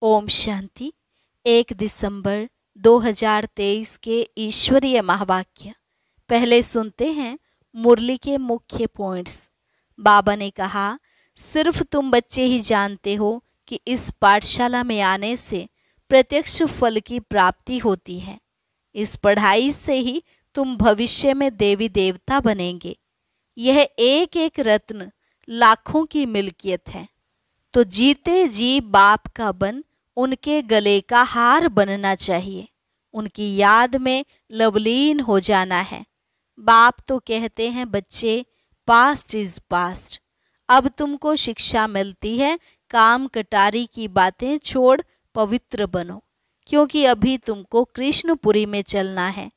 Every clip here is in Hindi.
ओम शांति। 1 दिसंबर 2023 के ईश्वरीय महावाक्य। पहले सुनते हैं मुरली के मुख्य पॉइंट्स। बाबा ने कहा, सिर्फ तुम बच्चे ही जानते हो कि इस पाठशाला में आने से प्रत्यक्ष फल की प्राप्ति होती है। इस पढ़ाई से ही तुम भविष्य में देवी देवता बनेंगे। यह एक एक रत्न लाखों की मिल्कियत है, तो जीते जी बाप का बन उनके गले का हार बनना चाहिए। उनकी याद में लवलीन हो जाना है। बाप तो कहते हैं, बच्चे पास्ट इज पास्ट। अब तुमको शिक्षा मिलती है, काम कटारी की बातें छोड़ पवित्र बनो, क्योंकि अभी तुमको कृष्णपुरी में चलना है।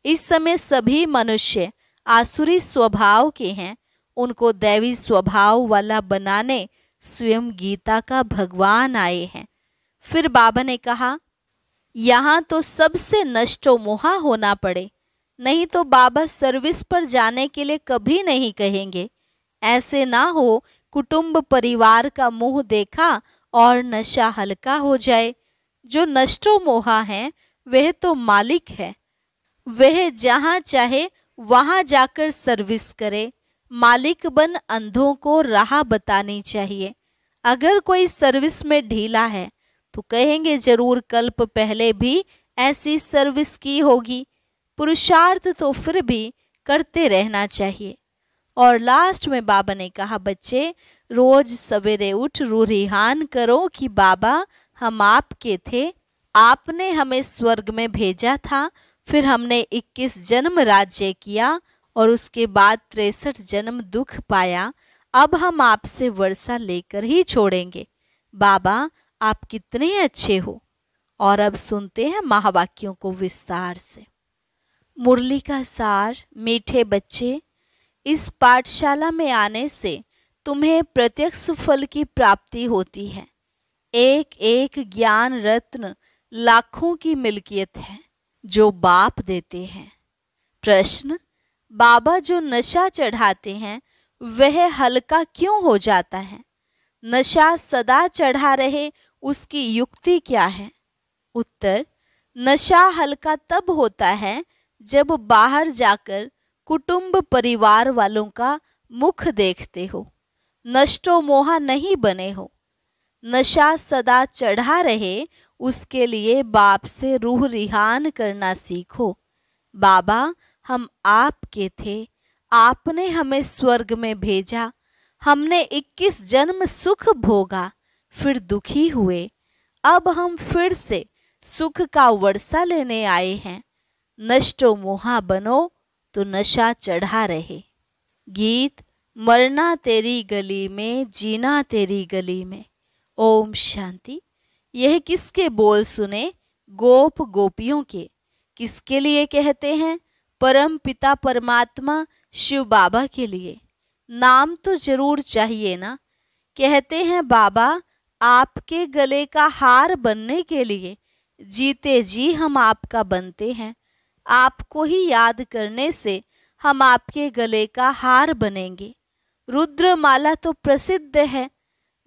इस समय सभी मनुष्य आसुरी स्वभाव के हैं, उनको दैवी स्वभाव वाला बनाने स्वयं गीता का भगवान आए हैं। फिर बाबा ने कहा, यहाँ तो सबसे नष्टो मोहा होना पड़े, नहीं तो बाबा सर्विस पर जाने के लिए कभी नहीं कहेंगे। ऐसे ना हो कुटुंब परिवार का मुंह देखा और नशा हल्का हो जाए। जो नष्टो मोहा है वह तो मालिक है, वह जहाँ चाहे वहाँ जाकर सर्विस करे। मालिक बन अंधों को राह बतानी चाहिए। अगर कोई सर्विस में ढीला है तो कहेंगे जरूर कल्प पहले भी ऐसी सर्विस की होगी। पुरुषार्थ तो फिर भी करते रहना चाहिए। और लास्ट में बाबा ने कहा, बच्चे रोज सवेरे उठ रूरिहान करो कि बाबा हम आपके थे, आपने हमें स्वर्ग में भेजा था, फिर हमने 21 जन्म राज्य किया और उसके बाद 63 जन्म दुख पाया। अब हम आपसे वर्षा लेकर ही छोड़ेंगे। बाबा आप कितने अच्छे हो। और अब सुनते हैं महावाक्यों को विस्तार से। मुरली का सार। मीठे बच्चे, इस पाठशाला में आने से तुम्हें प्रत्यक्ष फल की प्राप्ति होती है। एक एक ज्ञान रत्न लाखों की मिल्कियत है जो बाप देते हैं। प्रश्न, बाबा जो नशा चढ़ाते हैं वह हल्का क्यों हो जाता है? नशा सदा चढ़ा रहे उसकी युक्ति क्या है? उत्तर, नशा हल्का तब होता है जब बाहर जाकर कुटुंब परिवार वालों का मुख देखते हो, नष्टो मोहा नहीं बने हो। नशा सदा चढ़ा रहे उसके लिए बाप से रूह रिहान करना सीखो। बाबा हम आपके थे, आपने हमें स्वर्ग में भेजा, हमने 21 जन्म सुख भोगा, फिर दुखी हुए। अब हम फिर से सुख का वर्षा लेने आए हैं। नष्टो मोहा बनो तो नशा चढ़ा रहे। गीत। मरना तेरी गली में, जीना तेरी गली में। ओम शांति। यह किसके बोल सुने? गोप गोपियों के। किसके लिए कहते हैं? परम पिता परमात्मा शिव बाबा के लिए। नाम तो जरूर चाहिए ना। कहते हैं बाबा आपके गले का हार बनने के लिए जीते जी हम आपका बनते हैं। आपको ही याद करने से हम आपके गले का हार बनेंगे। रुद्रमाला तो प्रसिद्ध है।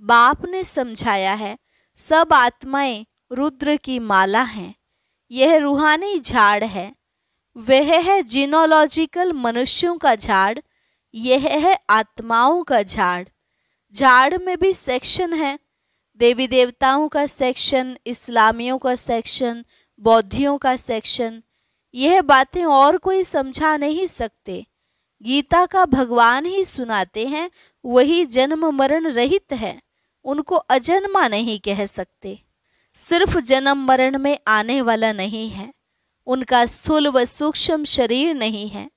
बाप ने समझाया है, सब आत्माएं रुद्र की माला हैं। यह रूहानी झाड़ है। वह है जीनोलॉजिकल मनुष्यों का झाड़, यह है आत्माओं का झाड़। झाड़ में भी सेक्शन है, देवी देवताओं का सेक्शन, इस्लामियों का सेक्शन, बौद्धियों का सेक्शन। यह बातें और कोई समझा नहीं सकते। गीता का भगवान ही सुनाते हैं, वही जन्म मरण रहित है, उनको अजन्मा नहीं कह सकते। सिर्फ जन्म मरण में आने वाला नहीं है, उनका स्थूल व सूक्ष्म शरीर नहीं है।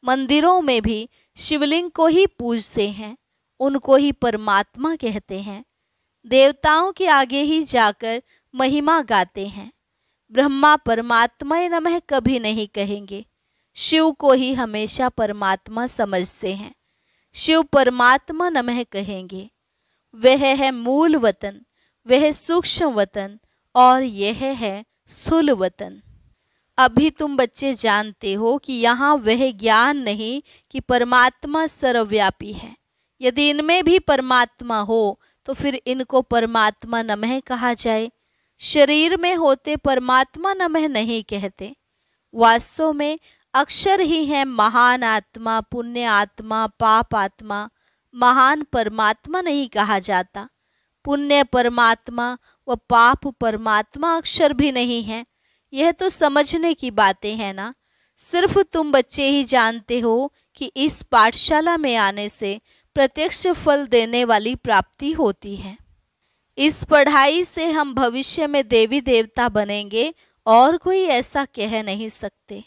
मंदिरों में भी शिवलिंग को ही पूजते हैं, उनको ही परमात्मा कहते हैं। देवताओं के आगे ही जाकर महिमा गाते हैं। ब्रह्मा परमात्मा नमः कभी नहीं कहेंगे, शिव को ही हमेशा परमात्मा समझते हैं। शिव परमात्मा नमः कहेंगे। वह है मूल वतन, वह सूक्ष्म वतन और यह है स्थूल वतन। अभी तुम बच्चे जानते हो कि यहाँ वह ज्ञान नहीं कि परमात्मा सर्वव्यापी है। यदि इनमें भी परमात्मा हो तो फिर इनको परमात्मा नमः कहा जाए। शरीर में होते परमात्मा न मैं नहीं कहते, वास्तव में अक्षर ही है महान आत्मा, पुण्य आत्मा, पाप आत्मा। महान परमात्मा नहीं कहा जाता। पुण्य परमात्मा व पाप परमात्मा अक्षर भी नहीं है। यह तो समझने की बातें हैं ना। सिर्फ तुम बच्चे ही जानते हो कि इस पाठशाला में आने से प्रत्यक्ष फल देने वाली प्राप्ति होती है। इस पढ़ाई से हम भविष्य में देवी देवता बनेंगे और कोई ऐसा कह नहीं सकते।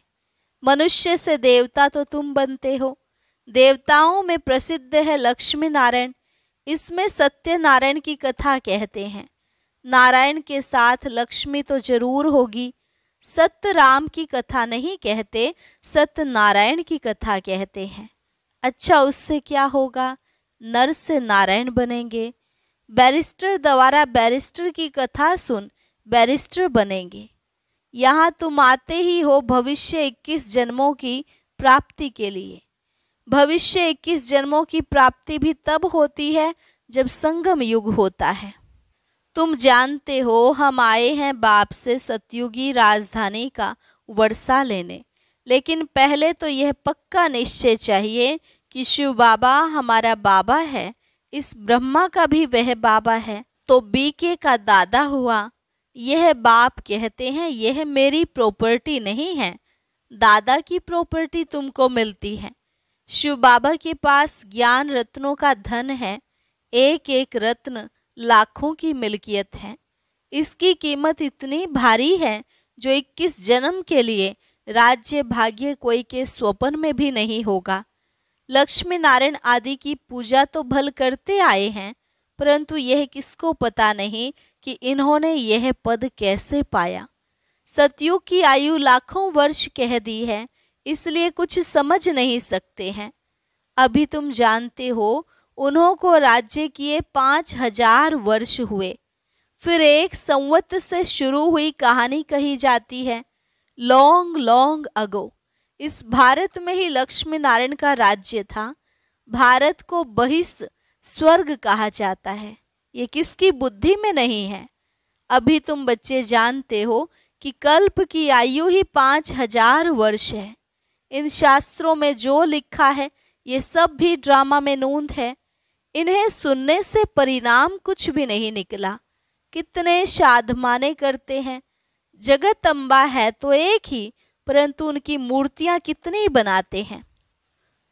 मनुष्य से देवता तो तुम बनते हो। देवताओं में प्रसिद्ध है लक्ष्मी नारायण। इसमें सत्यनारायण की कथा कहते हैं। नारायण के साथ लक्ष्मी तो जरूर होगी। सत्य राम की कथा नहीं कहते, सत्यनारायण की कथा कहते हैं। अच्छा, उससे क्या होगा? नर से नारायण बनेंगे। बैरिस्टर द्वारा बैरिस्टर की कथा सुन बैरिस्टर बनेंगे। यहाँ तुम आते ही हो भविष्य 21 जन्मों की प्राप्ति के लिए। भविष्य 21 जन्मों की प्राप्ति भी तब होती है जब संगम युग होता है। तुम जानते हो हम आए हैं बाप से सतयुगी राजधानी का वर्षा लेने, लेकिन पहले तो यह पक्का निश्चय चाहिए कि शिव बाबा हमारा बाबा है, इस ब्रह्मा का भी वह बाबा है, तो बीके का दादा हुआ। यह बाप कहते हैं यह मेरी प्रॉपर्टी नहीं है, दादा की प्रॉपर्टी तुमको मिलती है। शिव बाबा के पास ज्ञान रत्नों का धन है। एक एक रत्न लाखों की मिल्कियत है। इसकी कीमत इतनी भारी है जो 21 जन्म के लिए राज्य भाग्य कोई के स्वप्न में भी नहीं होगा। लक्ष्मी नारायण आदि की पूजा तो भल करते आए हैं, परंतु यह किसको पता नहीं कि इन्होंने यह पद कैसे पाया। सतयुग की आयु लाखों वर्ष कह दी है, इसलिए कुछ समझ नहीं सकते हैं। अभी तुम जानते हो उन्हों को राज्य किए 5000 वर्ष हुए। फिर एक संवत से शुरू हुई कहानी कही जाती है। लॉन्ग लॉन्ग अगो इस भारत में ही लक्ष्मी नारायण का राज्य था। भारत को बहिस स्वर्ग कहा जाता है। ये किसकी बुद्धि में नहीं है। अभी तुम बच्चे जानते हो कि कल्प की आयु ही 5000 वर्ष है। इन शास्त्रों में जो लिखा है ये सब भी ड्रामा में नूंद है। इन्हें सुनने से परिणाम कुछ भी नहीं निकला। कितने साधमाने करते हैं। जगत अम्बा है तो एक ही, परंतु उनकी मूर्तियां कितनी बनाते हैं।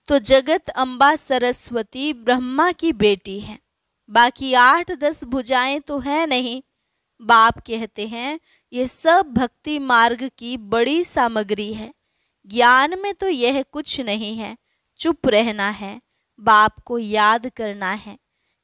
तो जगत अम्बा सरस्वती ब्रह्मा की बेटी है, बाकी 8-10 भुजाएं तो है नहीं। बाप कहते हैं ये सब भक्ति मार्ग की बड़ी सामग्री है। ज्ञान में तो यह कुछ नहीं है। चुप रहना है, बाप को याद करना है।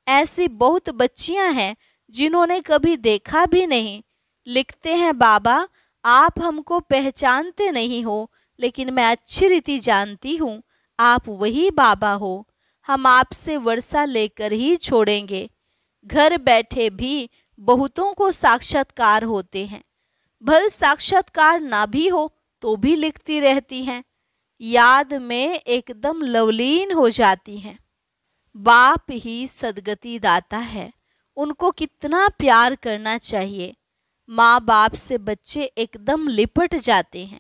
ऐसी बहुत बच्चियां हैं जिन्होंने कभी देखा भी नहीं। लिखते हैं बाबा आप हमको पहचानते नहीं हो, लेकिन मैं अच्छी रीति जानती हूँ आप वही बाबा हो। हम आपसे वर्षा लेकर ही छोड़ेंगे। घर बैठे भी बहुतों को साक्षात्कार होते हैं। भल साक्षात्कार ना भी हो तो भी लिखती रहती हैं। याद में एकदम लवलीन हो जाती हैं। बाप ही सदगति दाता है, उनको कितना प्यार करना चाहिए। माँ बाप से बच्चे एकदम लिपट जाते हैं,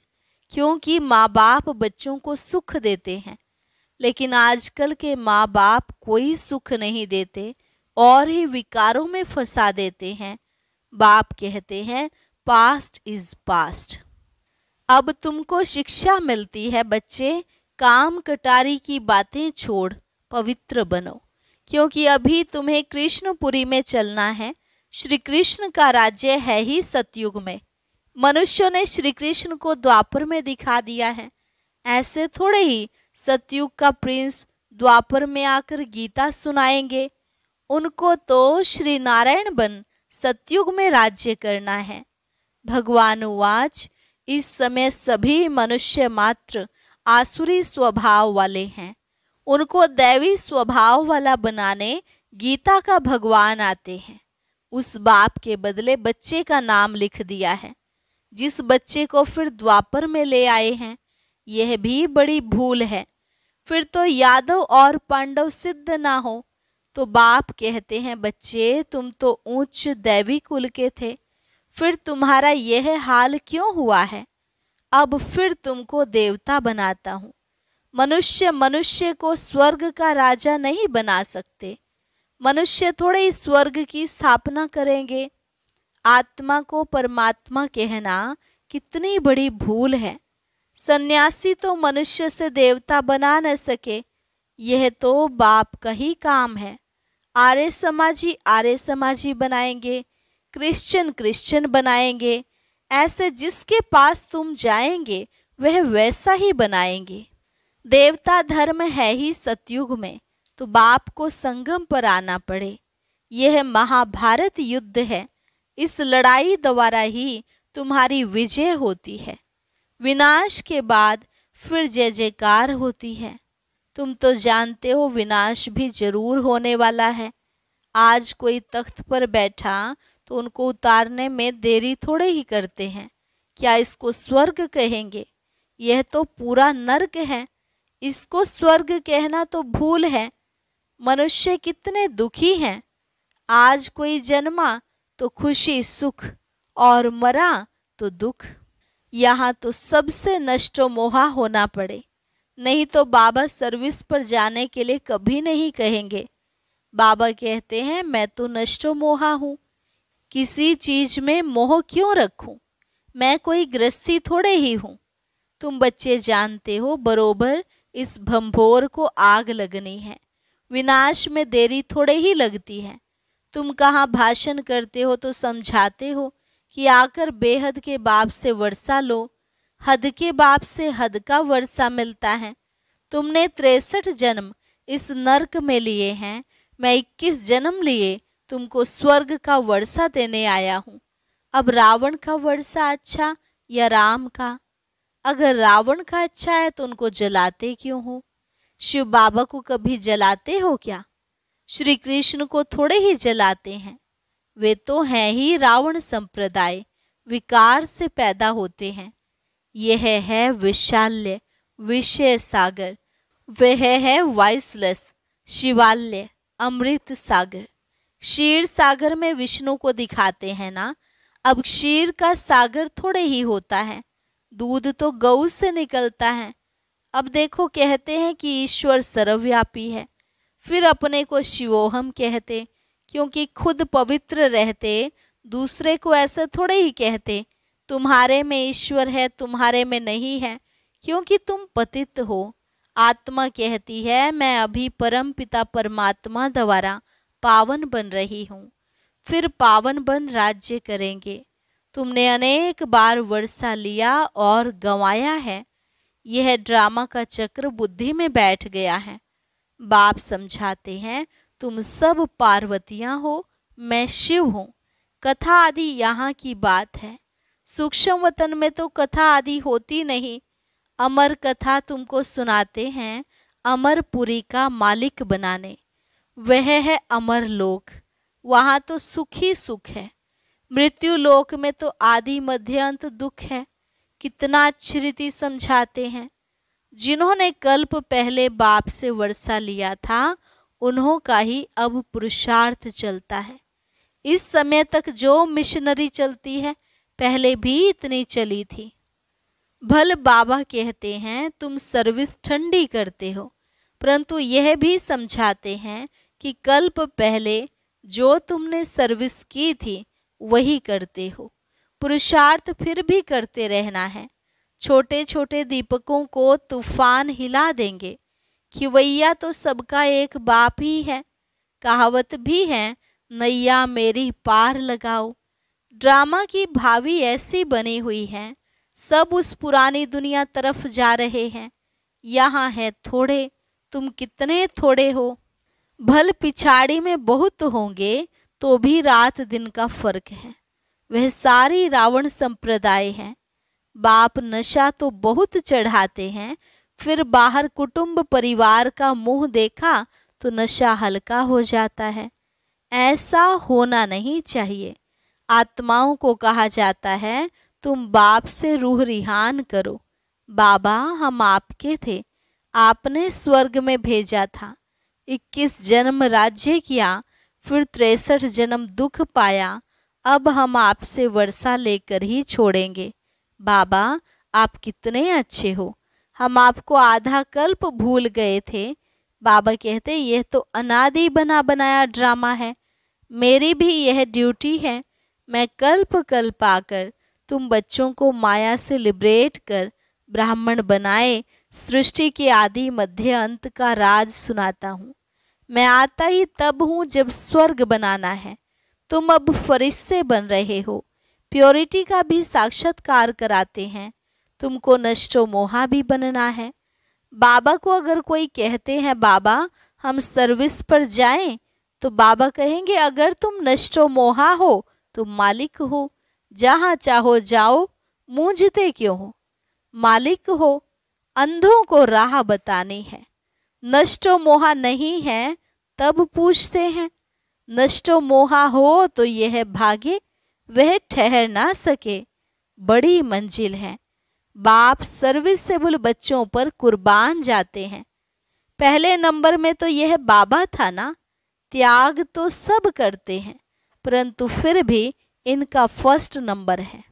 क्योंकि माँ बाप बच्चों को सुख देते हैं। लेकिन आजकल के माँ बाप कोई सुख नहीं देते और ही विकारों में फंसा देते हैं। बाप कहते हैं पास्ट इज पास्ट। अब तुमको शिक्षा मिलती है बच्चे, काम कटारी की बातें छोड़ पवित्र बनो, क्योंकि अभी तुम्हें कृष्णपुरी में चलना है। श्री कृष्ण का राज्य है ही सतयुग में। मनुष्यों ने श्री कृष्ण को द्वापर में दिखा दिया है। ऐसे थोड़े ही सतयुग का प्रिंस द्वापर में आकर गीता सुनाएंगे। उनको तो श्री नारायण बन सतयुग में राज्य करना है। भगवान उवाच इस समय सभी मनुष्य मात्र आसुरी स्वभाव वाले हैं। उनको दैवी स्वभाव वाला बनाने गीता का भगवान आते हैं। उस बाप के बदले बच्चे का नाम लिख दिया है, जिस बच्चे को फिर द्वापर में ले आए हैं। यह भी बड़ी भूल है। फिर तो यादव और पांडव सिद्ध ना हो तो बाप कहते हैं बच्चे तुम तो उच्च दैवी कुल के थे, फिर तुम्हारा यह हाल क्यों हुआ है? अब फिर तुमको देवता बनाता हूँ। मनुष्य मनुष्य को स्वर्ग का राजा नहीं बना सकते। मनुष्य थोड़े ही स्वर्ग की स्थापना करेंगे। आत्मा को परमात्मा कहना कितनी बड़ी भूल है। सन्यासी तो मनुष्य से देवता बना न सके, यह तो बाप का ही काम है। आर्य समाजी बनाएंगे, क्रिश्चियन क्रिश्चियन बनाएंगे। ऐसे जिसके पास तुम जाएंगे वह वैसा ही बनाएंगे। देवता धर्म है ही सतयुग में, तो बाप को संगम पर आना पड़े। यह महाभारत युद्ध है। इस लड़ाई द्वारा ही तुम्हारी विजय होती है। विनाश के बाद फिर जय जयकार होती है। तुम तो जानते हो विनाश भी जरूर होने वाला है। आज कोई तख्त पर बैठा तो उनको उतारने में देरी थोड़े ही करते हैं। क्या इसको स्वर्ग कहेंगे? यह तो पूरा नर्क है। इसको स्वर्ग कहना तो भूल है। मनुष्य कितने दुखी हैं। आज कोई जन्मा तो खुशी सुख, और मरा तो दुख। यहाँ तो सबसे नष्टो मोहा होना पड़े, नहीं तो बाबा सर्विस पर जाने के लिए कभी नहीं कहेंगे। बाबा कहते हैं मैं तो नष्टो मोहा हूँ, किसी चीज में मोह क्यों रखूं? मैं कोई गृहस्थी थोड़े ही हूँ। तुम बच्चे जानते हो बरोबर इस भंभोर को आग लगनी है। विनाश में देरी थोड़े ही लगती है। तुम कहाँ भाषण करते हो तो समझाते हो कि आकर बेहद के बाप से वर्षा लो। हद के बाप से हद का वर्षा मिलता है। तुमने 63 जन्म इस नरक में लिए हैं, मैं 21 जन्म लिए तुमको स्वर्ग का वर्षा देने आया हूँ। अब रावण का वर्षा अच्छा या राम का? अगर रावण का अच्छा है तो उनको जलाते क्यों हो? शिव बाबा को कभी जलाते हो क्या? श्री कृष्ण को थोड़े ही जलाते हैं। वे तो हैं ही रावण संप्रदाय, विकार से पैदा होते हैं। यह है विशाल्य विषय सागर, वह है वाइसलेस शिवाल्य अमृत सागर। क्षीर सागर में विष्णु को दिखाते हैं ना। अब क्षीर का सागर थोड़े ही होता है, दूध तो गऊ से निकलता है। अब देखो कहते हैं कि ईश्वर सर्वव्यापी है, फिर अपने को शिवोहम कहते, क्योंकि खुद पवित्र रहते दूसरे को ऐसा थोड़े ही कहते तुम्हारे में ईश्वर है तुम्हारे में नहीं है, क्योंकि तुम पतित हो। आत्मा कहती है मैं अभी परम पिता परमात्मा द्वारा पावन बन रही हूँ, फिर पावन बन राज्य करेंगे। तुमने अनेक बार वर्षा लिया और गंवाया है। यह ड्रामा का चक्र बुद्धि में बैठ गया है। बाप समझाते हैं तुम सब पार्वतियां हो, मैं शिव हूँ। कथा आदि यहाँ की बात है। सूक्ष्म वतन में तो कथा आदि होती नहीं। अमर कथा तुमको सुनाते हैं अमरपुरी का मालिक बनाने। वह है अमर लोक, वहाँ तो सुख ही सुख है। मृत्यु लोक में तो आदि मध्य अंत दुख है। कितना अच्छी रीति समझाते हैं। जिन्होंने कल्प पहले बाप से वर्षा लिया था उन्हों का ही अब पुरुषार्थ चलता है। इस समय तक जो मिशनरी चलती है पहले भी इतनी चली थी। भल बाबा कहते हैं तुम सर्विस ठंडी करते हो, परंतु यह भी समझाते हैं कि कल्प पहले जो तुमने सर्विस की थी वही करते हो। पुरुषार्थ फिर भी करते रहना है। छोटे छोटे दीपकों को तूफान हिला देंगे। खिवैया तो सबका एक बाप ही है। कहावत भी है नैया मेरी पार लगाओ। ड्रामा की भावी ऐसी बनी हुई है, सब उस पुरानी दुनिया तरफ जा रहे हैं। यहाँ है थोड़े, तुम कितने थोड़े हो। भल पिछाड़ी में बहुत होंगे तो भी रात दिन का फर्क है। वह सारी रावण संप्रदाय है। बाप नशा तो बहुत चढ़ाते हैं, फिर बाहर कुटुंब परिवार का मुंह देखा तो नशा हल्का हो जाता है। ऐसा होना नहीं चाहिए। आत्माओं को कहा जाता है तुम बाप से रूह रिहान करो। बाबा हम आपके थे, आपने स्वर्ग में भेजा था। 21 जन्म राज्य किया, फिर 63 जन्म दुख पाया, अब हम आपसे वर्षा लेकर ही छोड़ेंगे। बाबा, आप कितने अच्छे हो, हम आपको आधा कल्प भूल गए थे। बाबा कहते, यह तो अनादि बना बनाया ड्रामा है। मेरी भी यह ड्यूटी है। मैं कल्प कल्प आकर तुम बच्चों को माया से लिबरेट कर ब्राह्मण बनाए सृष्टि के आदि मध्य अंत का राज सुनाता हूँ। मैं आता ही तब हूँ जब स्वर्ग बनाना है। तुम अब फरिश्ते बन रहे हो, प्योरिटी का भी साक्षात्कार कराते हैं। तुमको नष्टो मोहा भी बनना है। बाबा को अगर कोई कहते हैं बाबा हम सर्विस पर जाएं, तो बाबा कहेंगे अगर तुम नष्टो मोहा हो तो मालिक हो, जहाँ चाहो जाओ, मूंझते क्यों हो। मालिक हो, अंधों को राह बतानी है। नष्टो मोहा नहीं है तब पूछते हैं। नष्टो मोहा हो तो यह भागे, वह ठहर ना सके, बड़ी मंजिल है। बाप सर्विसेबल बच्चों पर कुर्बान जाते हैं। पहले नंबर में तो यह बाबा था ना। त्याग तो सब करते हैं, परंतु फिर भी इनका फर्स्ट नंबर है।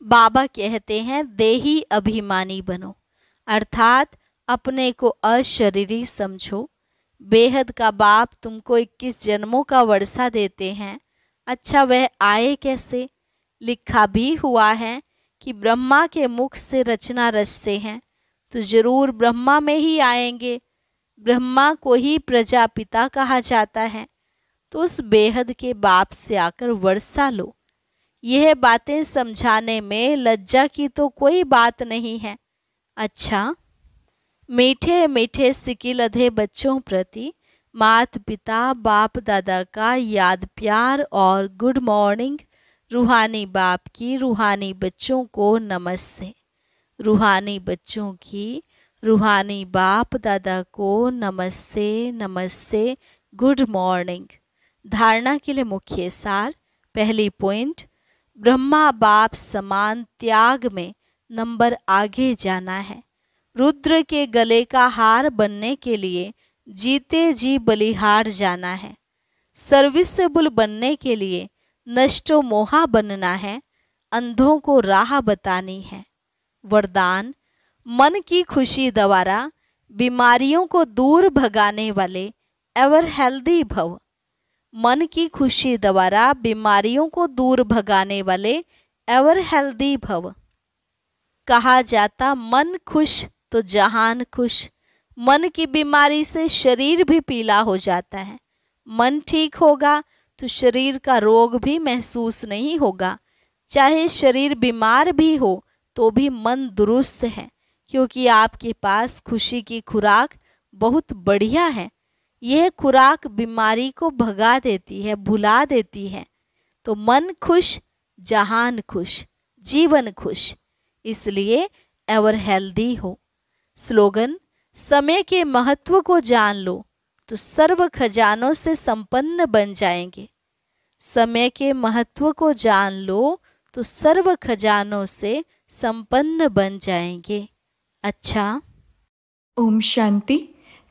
बाबा कहते हैं देही अभिमानी बनो, अर्थात अपने को अशरीरी समझो। बेहद का बाप तुमको 21 जन्मों का वर्षा देते हैं। अच्छा, वह आए कैसे? लिखा भी हुआ है कि ब्रह्मा के मुख से रचना रचते हैं तो जरूर ब्रह्मा में ही आएंगे। ब्रह्मा को ही प्रजापिता कहा जाता है। तो उस बेहद के बाप से आकर वर्षा लो। यह बातें समझाने में लज्जा की तो कोई बात नहीं है। अच्छा, मीठे मीठे सिकिल अधे बच्चों प्रति माता पिता बाप दादा का याद प्यार और गुड मॉर्निंग। रूहानी बाप की रूहानी बच्चों को नमस्ते। रूहानी बच्चों की रूहानी बाप दादा को नमस्ते नमस्ते, गुड मॉर्निंग। धारणा के लिए मुख्य सार। पहली पॉइंट, ब्रह्मा बाप समान त्याग में नंबर आगे जाना है। रुद्र के गले का हार बनने के लिए जीते जी बलिहार जाना है। सर्विसेबल बनने के लिए नष्टो मोहा बनना है। अंधों को राह बतानी है। वरदान, मन की खुशी द्वारा बीमारियों को दूर भगाने वाले एवर हेल्दी भव। मन की खुशी द्वारा बीमारियों को दूर भगाने वाले एवर हेल्दी भव। कहा जाता मन खुश तो जहान खुश। मन की बीमारी से शरीर भी पीला हो जाता है। मन ठीक होगा तो शरीर का रोग भी महसूस नहीं होगा। चाहे शरीर बीमार भी हो तो भी मन दुरुस्त है, क्योंकि आपके पास खुशी की खुराक बहुत बढ़िया है। यह खुराक बीमारी को भगा देती है, भुला देती है। तो मन खुश, जहान खुश, जीवन खुश, इसलिए एवर हेल्दी हो। स्लोगन, समय के महत्व को जान लो तो सर्व खजानों से संपन्न बन जाएंगे। समय के महत्व को जान लो तो सर्व खजानों से संपन्न बन जाएंगे। अच्छा, ओम शांति।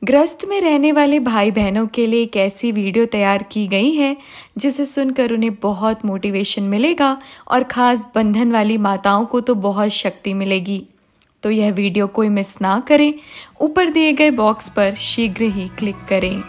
ग्रस्त में रहने वाले भाई बहनों के लिए एक ऐसी वीडियो तैयार की गई है जिसे सुनकर उन्हें बहुत मोटिवेशन मिलेगा और खास बंधन वाली माताओं को तो बहुत शक्ति मिलेगी। तो यह वीडियो कोई मिस ना करें। ऊपर दिए गए बॉक्स पर शीघ्र ही क्लिक करें।